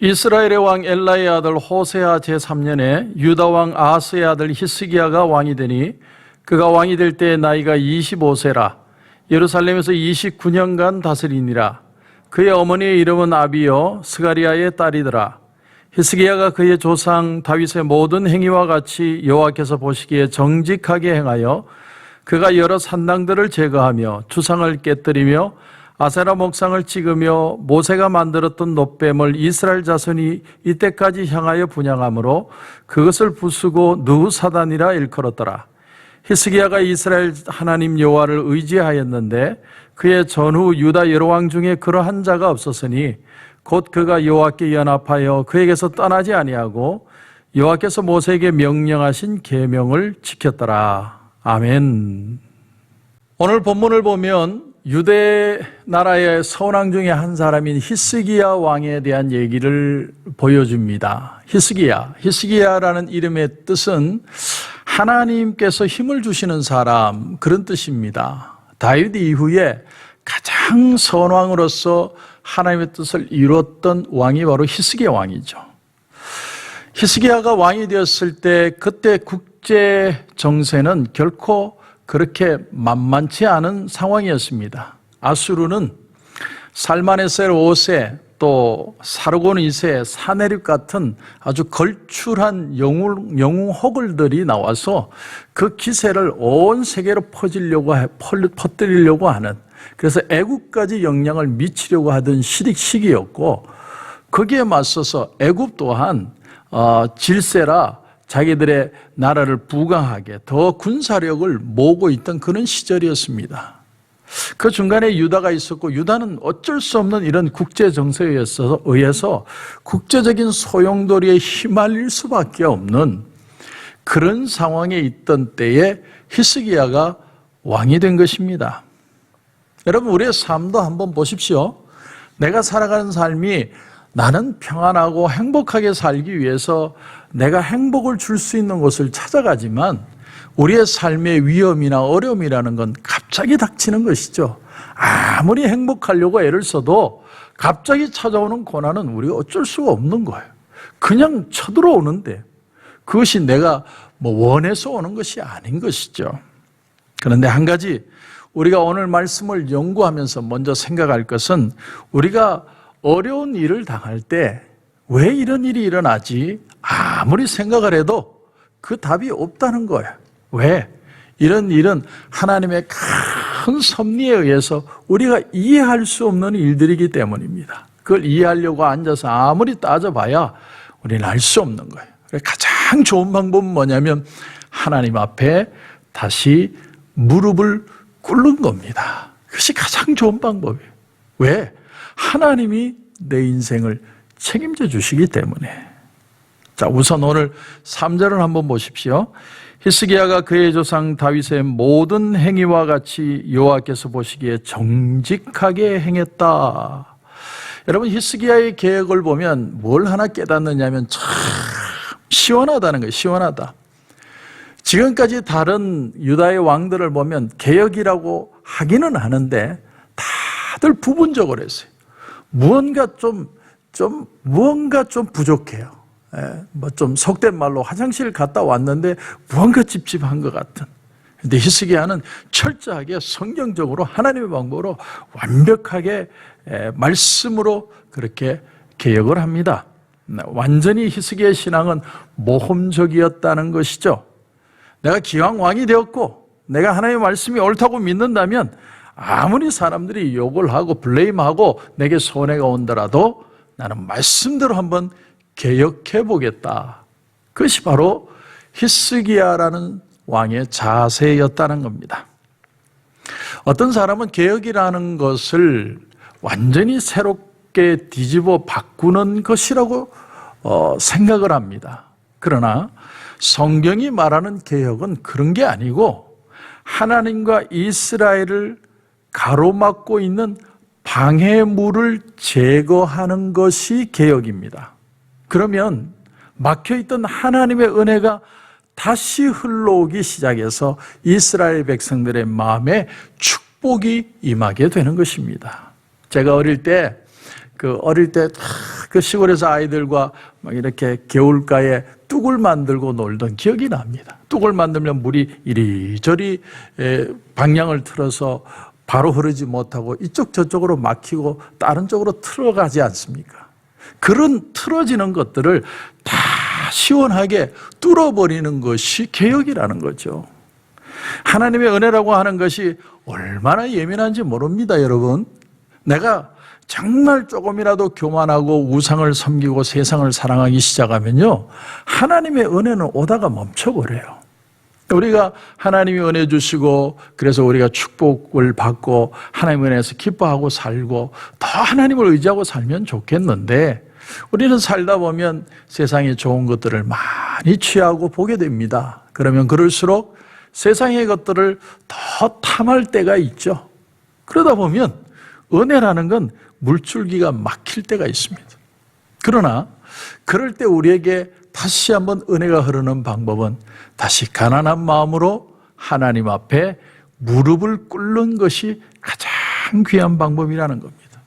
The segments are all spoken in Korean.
이스라엘의 왕 엘라의 아들 호세아 제3년에 유다 왕 아하스의 아들 히스기야가 왕이 되니 그가 왕이 될 때 나이가 25세라. 예루살렘에서 29년간 다스리니라. 그의 어머니의 이름은 아비여 스가리아의 딸이더라. 히스기야가 그의 조상 다윗의 모든 행위와 같이 여호와께서 보시기에 정직하게 행하여 그가 여러 산당들을 제거하며 주상을 깨뜨리며 아세라 목상을 찍으며 모세가 만들었던 놋뱀을 이스라엘 자손이 이때까지 향하여 분향함으로 그것을 부수고 느후사단이라 일컬었더라. 히스기야가 이스라엘 하나님 여호와를 의지하였는데 그의 전후 유다 여러 왕 중에 그러한 자가 없었으니 곧 그가 여호와께 연합하여 그에게서 떠나지 아니하고 여호와께서 모세에게 명령하신 계명을 지켰더라. 아멘. 오늘 본문을 보면 유대 나라의 서왕 중에 한 사람인 히스기야 왕에 대한 얘기를 보여줍니다. 히스기야라는 이름의 뜻은 하나님께서 힘을 주시는 사람, 그런 뜻입니다. 다윗 이후에 가장 선왕으로서 하나님의 뜻을 이뤘던 왕이 바로 히스기야 왕이죠. 히스기야가 왕이 되었을 때 그때 국제 정세는 결코 그렇게 만만치 않은 상황이었습니다. 아수르는 살마네셀 5세 또 사르곤 2세 사네립 같은 아주 걸출한 영웅 호글들이 나와서 그 기세를 온 세계로 퍼뜨리려고 하는, 그래서 애국까지 영향을 미치려고 하던 시기였고, 거기에 맞서서 애국 또한 질세라 자기들의 나라를 부강하게 더 군사력을 모으고 있던 그런 시절이었습니다. 그 중간에 유다가 있었고, 유다는 어쩔 수 없는 이런 국제 정세에 의해서 국제적인 소용돌이에 휘말릴 수밖에 없는 그런 상황에 있던 때에 히스기야가 왕이 된 것입니다. 여러분, 우리의 삶도 한번 보십시오. 내가 살아가는 삶이 나는 평안하고 행복하게 살기 위해서 내가 행복을 줄 수 있는 곳을 찾아가지만 우리의 삶의 위험이나 어려움이라는 건 갑자기 닥치는 것이죠. 아무리 행복하려고 애를 써도 갑자기 찾아오는 고난은 우리가 어쩔 수가 없는 거예요. 그냥 쳐들어오는데 그것이 내가 원해서 오는 것이 아닌 것이죠. 그런데 한 가지 우리가 오늘 말씀을 연구하면서 먼저 생각할 것은, 우리가 어려운 일을 당할 때 왜 이런 일이 일어나지? 아무리 생각을 해도 그 답이 없다는 거예요. 왜? 이런 일은 하나님의 큰 섭리에 의해서 우리가 이해할 수 없는 일들이기 때문입니다. 그걸 이해하려고 앉아서 아무리 따져봐야 우리는 알 수 없는 거예요. 가장 좋은 방법은 뭐냐면 하나님 앞에 다시 무릎을 꿇는 겁니다. 그것이 가장 좋은 방법이에요. 왜? 하나님이 내 인생을 책임져 주시기 때문에. 자, 우선 오늘 3절을 한번 보십시오. 히스기야가 그의 조상 다윗의 모든 행위와 같이 여호와께서 보시기에 정직하게 행했다. 여러분, 히스기야의 계획을 보면 뭘 하나 깨닫느냐면 참 시원하다는 거예요. 시원하다. 지금까지 다른 유다의 왕들을 보면 개혁이라고 하기는 하는데 다들 부분적으로 했어요. 무언가 좀 부족해요. 좀 속된 말로 화장실 갔다 왔는데 무언가 찝찝한 것 같은. 근데 히스기야는 철저하게 성경적으로 하나님의 방법으로 완벽하게 말씀으로 그렇게 개혁을 합니다. 완전히 히스기야의 신앙은 모험적이었다는 것이죠. 내가 기왕 왕이 되었고 내가 하나님의 말씀이 옳다고 믿는다면 아무리 사람들이 욕을 하고 블레임하고 내게 손해가 온더라도 나는 말씀대로 한번 개혁해 보겠다. 그것이 바로 히스기야라는 왕의 자세였다는 겁니다. 어떤 사람은 개혁이라는 것을 완전히 새롭게 뒤집어 바꾸는 것이라고 생각을 합니다. 그러나 성경이 말하는 개혁은 그런 게 아니고 하나님과 이스라엘을 가로막고 있는 방해물을 제거하는 것이 개혁입니다. 그러면 막혀있던 하나님의 은혜가 다시 흘러오기 시작해서 이스라엘 백성들의 마음에 축복이 임하게 되는 것입니다. 제가 어릴 때 그 어릴 때 그 시골에서 아이들과 막 이렇게 겨울가에 뚝을 만들고 놀던 기억이 납니다. 뚝을 만들면 물이 이리저리 방향을 틀어서 바로 흐르지 못하고 이쪽 저쪽으로 막히고 다른 쪽으로 틀어가지 않습니까? 그런 틀어지는 것들을 다 시원하게 뚫어버리는 것이 개혁이라는 거죠. 하나님의 은혜라고 하는 것이 얼마나 예민한지 모릅니다, 여러분. 내가 정말 조금이라도 교만하고 우상을 섬기고 세상을 사랑하기 시작하면요, 하나님의 은혜는 오다가 멈춰버려요. 우리가 하나님이 은혜 주시고 그래서 우리가 축복을 받고 하나님의 은혜에서 기뻐하고 살고 더 하나님을 의지하고 살면 좋겠는데, 우리는 살다 보면 세상에 좋은 것들을 많이 취하고 보게 됩니다. 그러면 그럴수록 세상의 것들을 더 탐할 때가 있죠. 그러다 보면 은혜라는 건 물줄기가 막힐 때가 있습니다. 그러나 그럴 때 우리에게 다시 한번 은혜가 흐르는 방법은 다시 가난한 마음으로 하나님 앞에 무릎을 꿇는 것이 가장 귀한 방법이라는 겁니다.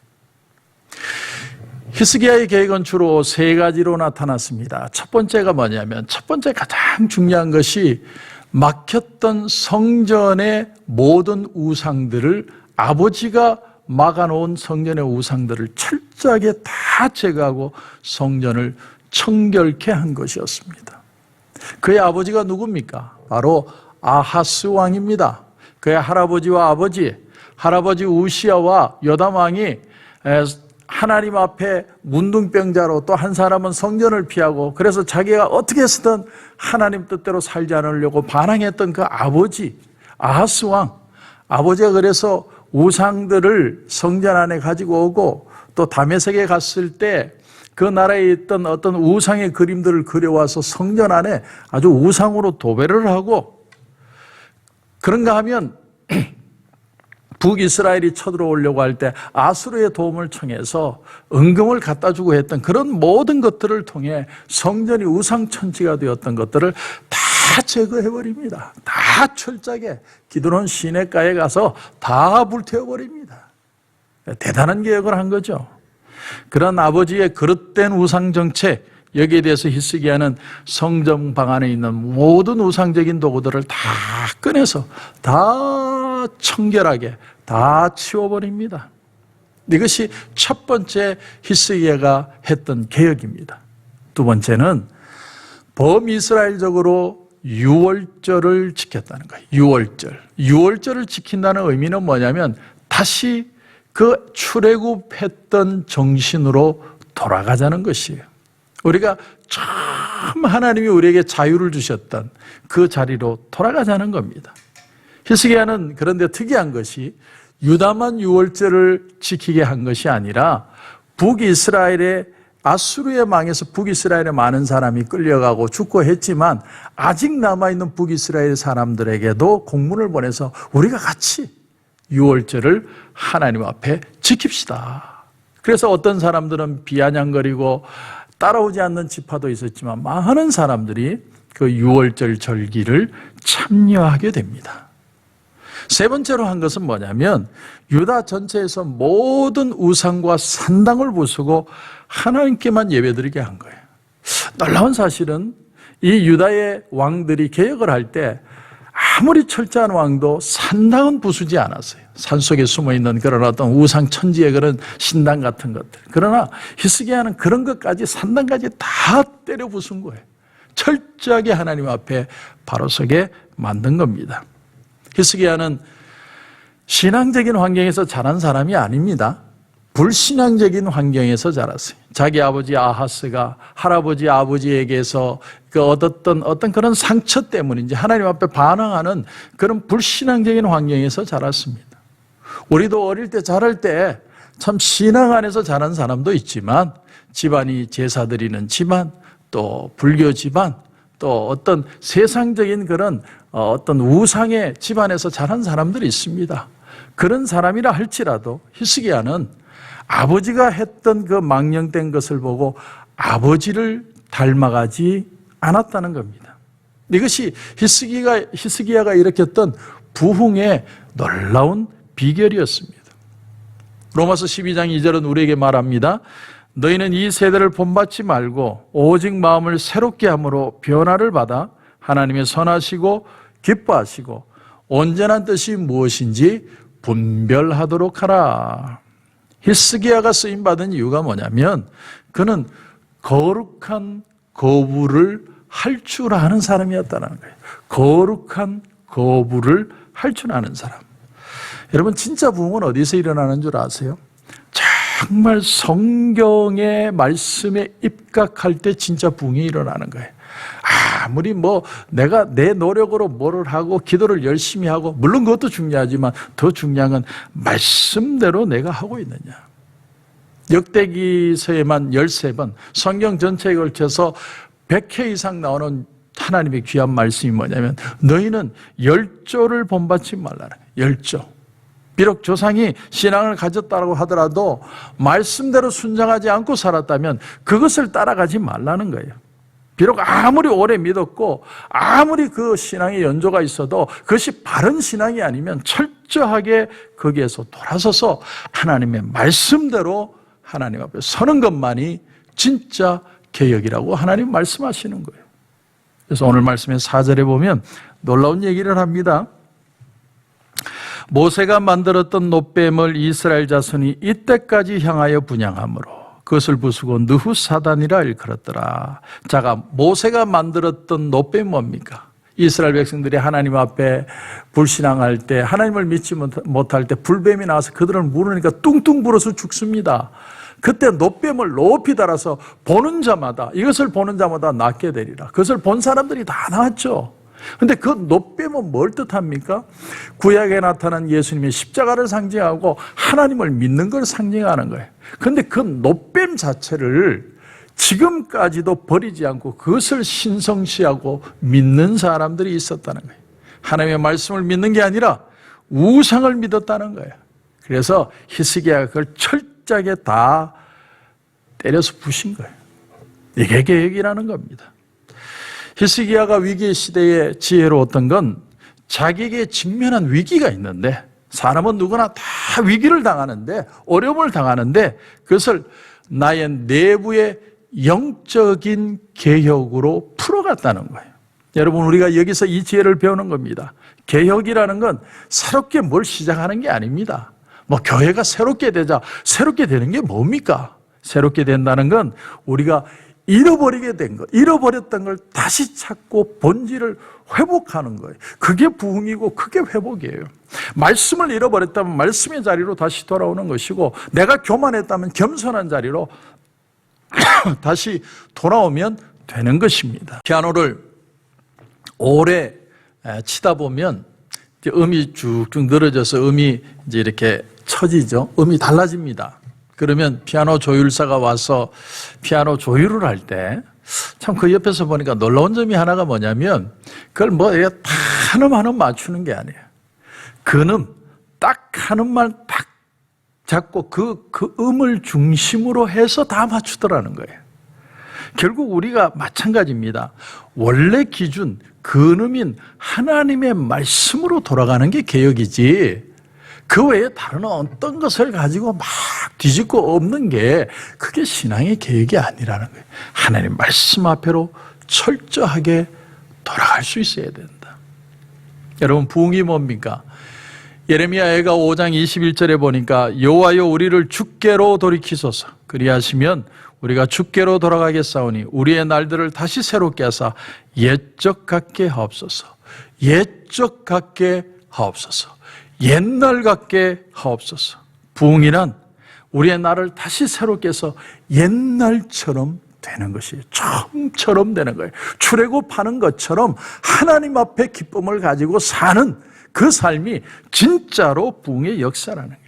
히스기야의 계획은 주로 세 가지로 나타났습니다. 첫 번째가 뭐냐면, 첫 번째 가장 중요한 것이 막혔던 성전의 모든 우상들을, 아버지가 막아놓은 성전의 우상들을 철저하게 다 제거하고 성전을 청결케 한 것이었습니다. 그의 아버지가 누굽니까? 바로 아하스 왕입니다. 그의 할아버지와 아버지, 할아버지 우시야와 요담 왕이 하나님 앞에 문둥병자로, 또 한 사람은 성전을 피하고 그래서 자기가 어떻게 해서든 하나님 뜻대로 살지 않으려고 반항했던 그 아버지 아하스 왕, 아버지가 그래서 우상들을 성전 안에 가지고 오고, 또 다메섹에 갔을 때 그 나라에 있던 어떤 우상의 그림들을 그려와서 성전 안에 아주 우상으로 도배를 하고, 그런가 하면 북이스라엘이 쳐들어오려고 할 때 아수르의 도움을 청해서 은금을 갖다 주고 했던 그런 모든 것들을 통해 성전이 우상천지가 되었던 것들을 다 제거해버립니다. 다 철저하게 기드론 시내가에 가서 다 불태워버립니다. 대단한 개혁을 한 거죠. 그런 아버지의 그릇된 우상정책, 여기에 대해서 히스기야는 성전 방 안에 있는 모든 우상적인 도구들을 다 꺼내서 다 청결하게 다 치워버립니다. 이것이 첫 번째 히스기야가 했던 개혁입니다. 두 번째는 범이스라엘적으로 유월절을 지켰다는 거예요. 유월절을 지킨다는 의미는 뭐냐면 다시 그 출애굽했던 정신으로 돌아가자는 것이에요. 우리가 처음 하나님이 우리에게 자유를 주셨던 그 자리로 돌아가자는 겁니다. 히스기야는 그런데 특이한 것이 유다만 유월절을 지키게 한 것이 아니라 북이스라엘의 아수르의 망에서 북이스라엘의 많은 사람이 끌려가고 죽고 했지만 아직 남아있는 북이스라엘 사람들에게도 공문을 보내서 우리가 같이 유월절을 하나님 앞에 지킵시다. 그래서 어떤 사람들은 비아냥거리고 따라오지 않는 지파도 있었지만 많은 사람들이 그 유월절 절기를 참여하게 됩니다. 세 번째로 한 것은 뭐냐면 유다 전체에서 모든 우상과 산당을 부수고 하나님께만 예배드리게 한 거예요. 놀라운 사실은 이 유다의 왕들이 개혁을 할 때 아무리 철저한 왕도 산당은 부수지 않았어요. 산속에 숨어있는 그런 어떤 우상 천지의 그런 신당 같은 것들. 그러나 히스기야는 그런 것까지, 산당까지 다 때려 부순 거예요. 철저하게 하나님 앞에 바로 서게 만든 겁니다. 히스기야는 신앙적인 환경에서 자란 사람이 아닙니다. 불신앙적인 환경에서 자랐어요. 자기 아버지 아하스가 할아버지 아버지에게서 얻었던 어떤 그런 상처 때문인지 하나님 앞에 반항하는 그런 불신앙적인 환경에서 자랐습니다. 우리도 어릴 때 자랄 때 참 신앙 안에서 자란 사람도 있지만 집안이 제사 드리는 집안, 또 불교 집안, 또 어떤 세상적인 그런 어떤 우상의 집안에서 자란 사람들이 있습니다. 그런 사람이라 할지라도 히스기야는 아버지가 했던 그 망령된 것을 보고 아버지를 닮아가지 않았다는 겁니다. 이것이 히스기야가 일으켰던 부흥의 놀라운 비결이었습니다. 로마서 12장 2절은 우리에게 말합니다. 너희는 이 세대를 본받지 말고 오직 마음을 새롭게 함으로 변화를 받아 하나님의 선하시고 기뻐하시고 온전한 뜻이 무엇인지 분별하도록 하라. 히스기야가 쓰임받은 이유가 뭐냐면 그는 거룩한 거부를 할 줄 아는 사람이었다는 거예요. 거룩한 거부를 할 줄 아는 사람. 여러분, 진짜 부흥은 어디서 일어나는 줄 아세요? 정말 성경의 말씀에 입각할 때 진짜 부흥이 일어나는 거예요. 아무리 내가 내 노력으로 뭐를 하고 기도를 열심히 하고, 물론 그것도 중요하지만 더 중요한 건 말씀대로 내가 하고 있느냐. 역대기서에만 13번, 성경 전체에 걸쳐서 100회 이상 나오는 하나님의 귀한 말씀이 뭐냐면 너희는 열조를 본받지 말라는 거예요. 열조. 비록 조상이 신앙을 가졌다고 하더라도 말씀대로 순종하지 않고 살았다면 그것을 따라가지 말라는 거예요. 비록 아무리 오래 믿었고 아무리 그 신앙의 연조가 있어도 그것이 바른 신앙이 아니면 철저하게 거기에서 돌아서서 하나님의 말씀대로 하나님 앞에 서는 것만이 진짜 개혁이라고 하나님 말씀하시는 거예요. 그래서 오늘 말씀의 4절에 보면 놀라운 얘기를 합니다. 모세가 만들었던 놋뱀을 이스라엘 자손이 이때까지 향하여 분향함으로 그것을 부수고 느후사단이라 일컬었더라. 자가 모세가 만들었던 놋뱀이 뭡니까? 이스라엘 백성들이 하나님 앞에 불신앙할 때, 하나님을 믿지 못할 때 불뱀이 나와서 그들을 물으니까 뚱뚱 불어서 죽습니다. 그때 놋뱀을 높이 달아서 보는 자마다, 이것을 보는 자마다 낫게 되리라. 그것을 본 사람들이 다 나았죠. 근데 그 놋뱀은 뭘 뜻합니까? 구약에 나타난 예수님의 십자가를 상징하고 하나님을 믿는 걸 상징하는 거예요. 근데 그 놋뱀 자체를 지금까지도 버리지 않고 그것을 신성시하고 믿는 사람들이 있었다는 거예요. 하나님의 말씀을 믿는 게 아니라 우상을 믿었다는 거예요. 그래서 히스기야가 그걸 철저하게 다 때려서 부신 거예요. 이게 개혁이라는 겁니다. 히스기야가 위기 시대에 지혜로웠던 건 자기에게 직면한 위기가 있는데, 사람은 누구나 다 위기를 당하는데, 어려움을 당하는데 그것을 나의 내부의 영적인 개혁으로 풀어갔다는 거예요. 여러분, 우리가 여기서 이 지혜를 배우는 겁니다. 개혁이라는 건 새롭게 뭘 시작하는 게 아닙니다. 교회가 새롭게 되자, 새롭게 되는 게 뭡니까? 새롭게 된다는 건 우리가 잃어버리게 된 것, 잃어버렸던 걸 다시 찾고 본질을 회복하는 거예요. 그게 부흥이고 그게 회복이에요. 말씀을 잃어버렸다면 말씀의 자리로 다시 돌아오는 것이고, 내가 교만했다면 겸손한 자리로 다시 돌아오면 되는 것입니다. 피아노를 오래 치다 보면 음이 쭉쭉 늘어져서 음이 이제 이렇게 처지죠. 음이 달라집니다. 그러면 피아노 조율사가 와서 피아노 조율을 할 때 참 그 옆에서 보니까 놀라운 점이 하나가 뭐냐면 그걸 한 음 한 음 맞추는 게 아니에요. 근음 딱 한 음만 딱 잡고 그 음을 중심으로 해서 다 맞추더라는 거예요. 결국 우리가 마찬가지입니다. 원래 기준, 근음인 하나님의 말씀으로 돌아가는 게 개혁이지, 그 외에 다른 어떤 것을 가지고 막 뒤집고 엎는 게 그게 신앙의 개혁이 아니라는 거예요. 하나님 말씀 앞에로 철저하게 돌아갈 수 있어야 된다. 여러분, 부흥이 뭡니까? 예레미야가 5장 21절에 보니까 여호와여 우리를 주께로 돌이키소서, 그리하시면 우리가 주께로 돌아가겠사오니 우리의 날들을 다시 새롭게 하사 옛적 같게 하옵소서. 옛적 같게 하옵소서. 옛날 같게 하옵소서. 부흥이란 우리의 날을 다시 새롭게 해서 옛날처럼 되는 것이에요. 처음처럼 되는 거예요. 출애굽하는 것처럼 하나님 앞에 기쁨을 가지고 사는 그 삶이 진짜로 부흥의 역사라는 거예요.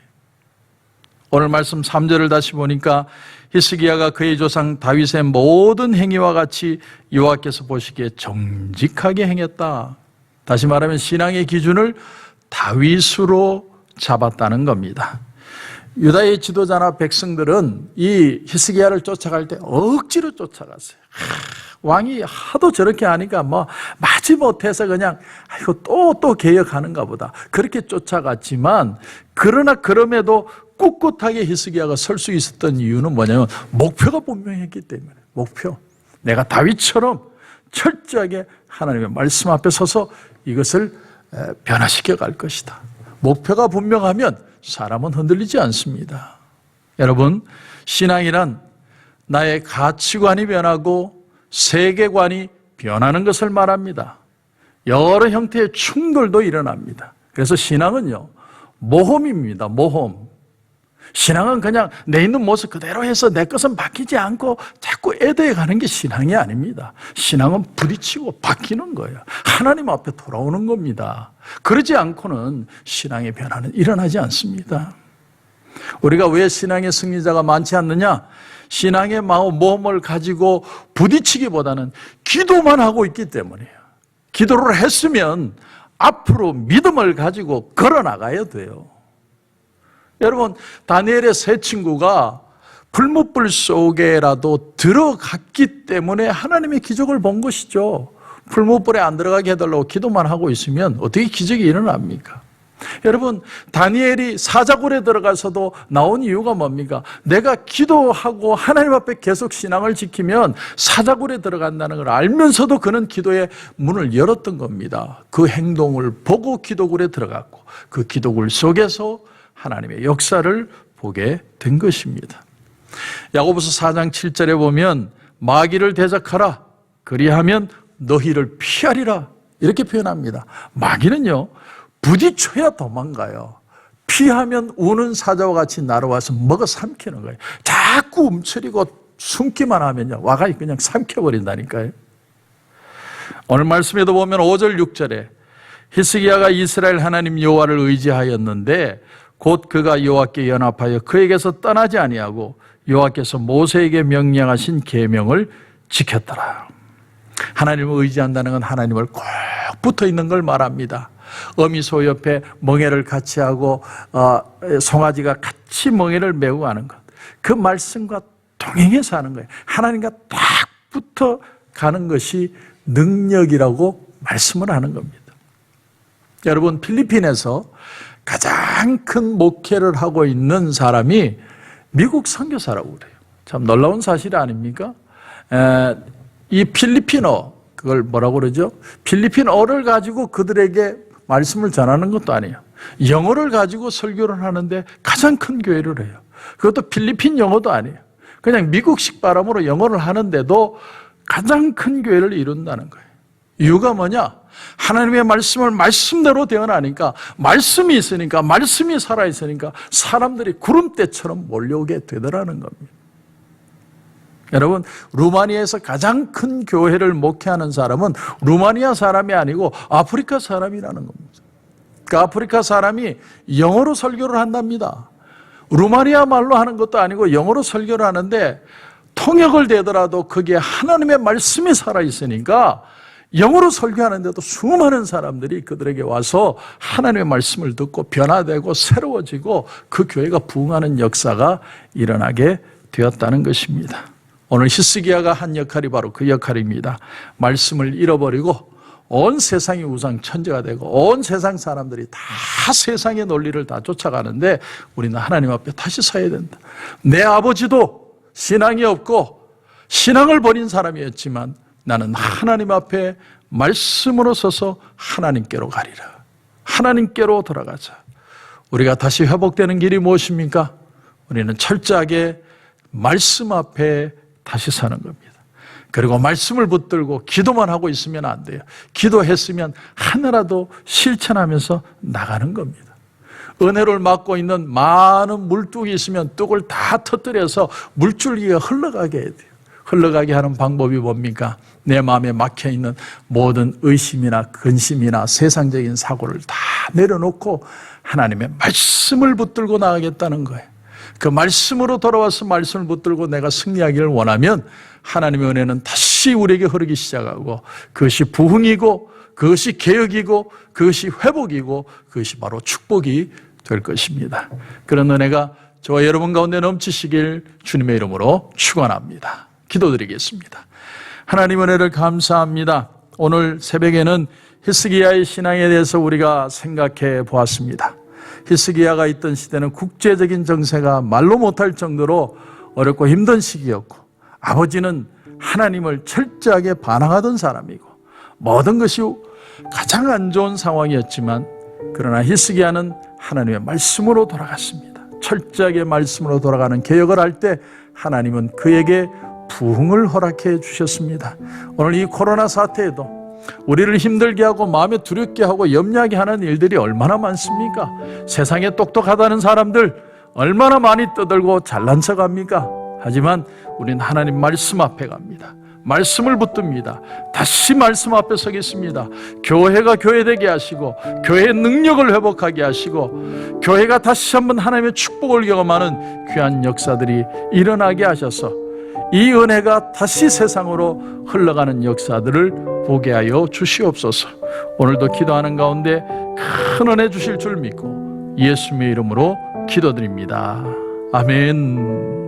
오늘 말씀 3절을 다시 보니까 히스기야가 그의 조상 다윗의 모든 행위와 같이 여호와께서 보시기에 정직하게 행했다. 다시 말하면 신앙의 기준을 다윗으로 잡았다는 겁니다. 유다의 지도자나 백성들은 이 히스기야를 쫓아갈 때 억지로 쫓아갔어요. 왕이 하도 저렇게 하니까 마지못해서 그냥 또 개혁하는가 보다 그렇게 쫓아갔지만, 그러나 그럼에도 꿋꿋하게 히스기야가 설 수 있었던 이유는 뭐냐면 목표가 분명했기 때문에. 목표. 내가 다윗처럼 철저하게 하나님의 말씀 앞에 서서 이것을 변화시켜 갈 것이다. 목표가 분명하면 사람은 흔들리지 않습니다. 여러분, 신앙이란 나의 가치관이 변하고 세계관이 변하는 것을 말합니다. 여러 형태의 충돌도 일어납니다. 그래서 신앙은요, 모험입니다. 모험. 신앙은 그냥 내 있는 모습 그대로 해서 내 것은 바뀌지 않고 자꾸 애도해 가는 게 신앙이 아닙니다. 신앙은 부딪히고 바뀌는 거예요. 하나님 앞에 돌아오는 겁니다. 그러지 않고는 신앙의 변화는 일어나지 않습니다. 우리가 왜 신앙의 승리자가 많지 않느냐? 신앙의 모험을 가지고 부딪히기보다는 기도만 하고 있기 때문이에요. 기도를 했으면 앞으로 믿음을 가지고 걸어나가야 돼요. 여러분, 다니엘의 세 친구가 불못불 속에라도 들어갔기 때문에 하나님의 기적을 본 것이죠. 불못불에 안 들어가게 해달라고 기도만 하고 있으면 어떻게 기적이 일어납니까? 여러분, 다니엘이 사자굴에 들어가서도 나온 이유가 뭡니까? 내가 기도하고 하나님 앞에 계속 신앙을 지키면 사자굴에 들어간다는 걸 알면서도 그는 기도의 문을 열었던 겁니다. 그 행동을 보고 기도굴에 들어갔고 그 기도굴 속에서 하나님의 역사를 보게 된 것입니다. 야고보서 4장 7절에 보면 마귀를 대적하라, 그리하면 너희를 피하리라, 이렇게 표현합니다. 마귀는요, 부딪혀야 도망가요. 피하면 우는 사자와 같이 날아와서 먹어 삼키는 거예요. 자꾸 움츠리고 숨기만 하면요, 와가 그냥 삼켜버린다니까요. 오늘 말씀에도 보면 5절 6절에 히스기야가 이스라엘 하나님 여호와를 의지하였는데 곧 그가 여호와께 연합하여 그에게서 떠나지 아니하고 여호와께서 모세에게 명령하신 계명을 지켰더라. 하나님을 의지한다는 건 하나님을 꼭 붙어 있는 걸 말합니다. 어미소 옆에 멍에를 같이 하고 송아지가 같이 멍에를 메고 가는 것, 그 말씀과 동행해서 하는 거예요. 하나님과 딱 붙어 가는 것이 능력이라고 말씀을 하는 겁니다. 여러분, 필리핀에서 가장 큰 목회를 하고 있는 사람이 미국 선교사라고 그래요. 참 놀라운 사실 아닙니까? 이 필리핀어, 그걸 뭐라고 그러죠? 필리핀어를 가지고 그들에게 말씀을 전하는 것도 아니에요. 영어를 가지고 설교를 하는데 가장 큰 교회를 해요. 그것도 필리핀 영어도 아니에요. 그냥 미국식 발음으로 영어를 하는데도 가장 큰 교회를 이룬다는 거예요. 이유가 뭐냐? 하나님의 말씀을 말씀대로 대언하니까, 말씀이 있으니까, 말씀이 살아있으니까 사람들이 구름대처럼 몰려오게 되더라는 겁니다. 여러분, 루마니아에서 가장 큰 교회를 목회하는 사람은 루마니아 사람이 아니고 아프리카 사람이라는 겁니다. 그 아프리카 사람이 영어로 설교를 한답니다. 루마니아 말로 하는 것도 아니고 영어로 설교를 하는데 통역을 대더라도 거기에 하나님의 말씀이 살아있으니까 영어로 설교하는데도 수많은 사람들이 그들에게 와서 하나님의 말씀을 듣고 변화되고 새로워지고 그 교회가 부흥하는 역사가 일어나게 되었다는 것입니다. 오늘 히스기야가 한 역할이 바로 그 역할입니다. 말씀을 잃어버리고 온 세상이 우상 천재가 되고 온 세상 사람들이 다 세상의 논리를 다 쫓아가는데 우리는 하나님 앞에 다시 서야 된다. 내 아버지도 신앙이 없고 신앙을 버린 사람이었지만 나는 하나님 앞에 말씀으로 서서 하나님께로 가리라. 하나님께로 돌아가자. 우리가 다시 회복되는 길이 무엇입니까? 우리는 철저하게 말씀 앞에 다시 사는 겁니다. 그리고 말씀을 붙들고 기도만 하고 있으면 안 돼요. 기도했으면 하나라도 실천하면서 나가는 겁니다. 은혜를 맡고 있는 많은 물뚝이 있으면 뚝을 다 터뜨려서 물줄기가 흘러가게 해야 돼요. 흘러가게 하는 방법이 뭡니까? 내 마음에 막혀있는 모든 의심이나 근심이나 세상적인 사고를 다 내려놓고 하나님의 말씀을 붙들고 나가겠다는 거예요. 그 말씀으로 돌아와서 말씀을 붙들고 내가 승리하기를 원하면 하나님의 은혜는 다시 우리에게 흐르기 시작하고 그것이 부흥이고 그것이 개혁이고 그것이 회복이고 그것이 바로 축복이 될 것입니다. 그런 은혜가 저와 여러분 가운데 넘치시길 주님의 이름으로 축원합니다. 기도드리겠습니다. 하나님 은혜를 감사합니다. 오늘 새벽에는 히스기야의 신앙에 대해서 우리가 생각해 보았습니다. 히스기야가 있던 시대는 국제적인 정세가 말로 못할 정도로 어렵고 힘든 시기였고, 아버지는 하나님을 철저하게 반항하던 사람이고 모든 것이 가장 안 좋은 상황이었지만, 그러나 히스기야는 하나님의 말씀으로 돌아갔습니다. 철저하게 말씀으로 돌아가는 개혁을 할 때 하나님은 그에게 부흥을 허락해 주셨습니다. 오늘 이 코로나 사태에도 우리를 힘들게 하고 마음에 두렵게 하고 염려하게 하는 일들이 얼마나 많습니까? 세상에 똑똑하다는 사람들 얼마나 많이 떠들고 잘난 척합니까? 하지만 우리는 하나님 말씀 앞에 갑니다. 말씀을 붙듭니다. 다시 말씀 앞에 서겠습니다. 교회가 교회되게 하시고, 교회의 능력을 회복하게 하시고, 교회가 다시 한번 하나님의 축복을 경험하는 귀한 역사들이 일어나게 하셔서 이 은혜가 다시 세상으로 흘러가는 역사들을 보게 하여 주시옵소서. 오늘도 기도하는 가운데 큰 은혜 주실 줄 믿고 예수님의 이름으로 기도드립니다. 아멘.